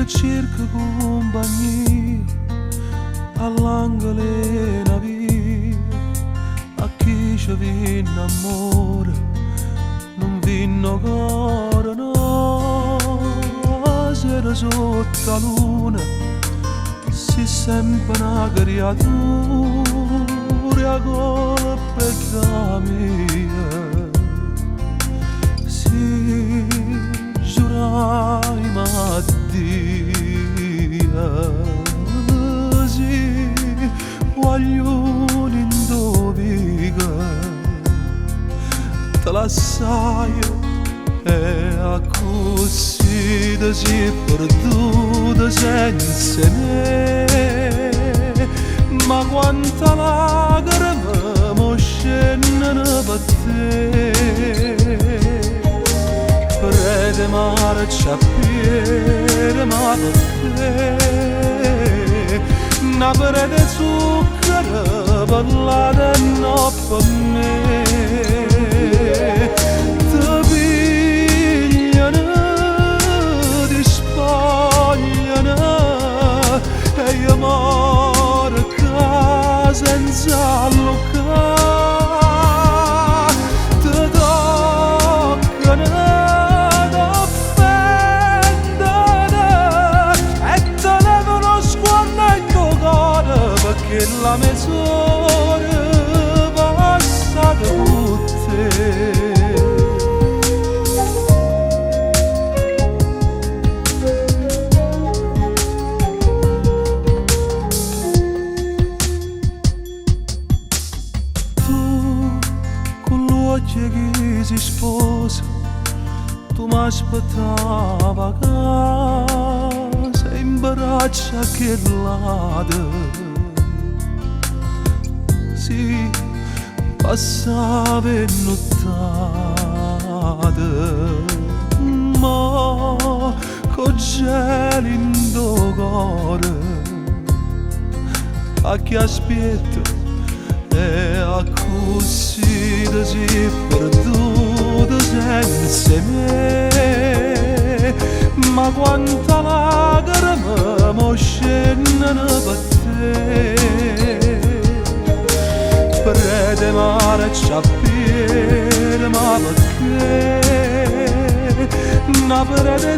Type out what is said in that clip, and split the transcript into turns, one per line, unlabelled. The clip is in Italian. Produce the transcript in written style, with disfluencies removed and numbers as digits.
cerca compagnia all'angolo una via, a chi ci viene amore non vinno cuore, no, sera sotto la luna si sente una creatura colpa da mia, si giurai mattia, si voglio indoviga, te la sai e a così da si perduta senza me, ma quanta lacrime mo scendono per te, prete marciapiede ma per te, una prete zucchero per la no per me, ti pigliano, ti spogliano e io moro senza lucca, ti toccano, t'offendono e te levano sguardo in tuo cuore perché la mezz'ora passa con te. Che si sposa, tu mi aspettava a casa in braccia che lade, si passava in nottate, ma con geli in do cuore, a chi aspetta e a così da si perduta senza me, ma quanta lacrime mo scendono per te, prete marciapiede ma perché una prete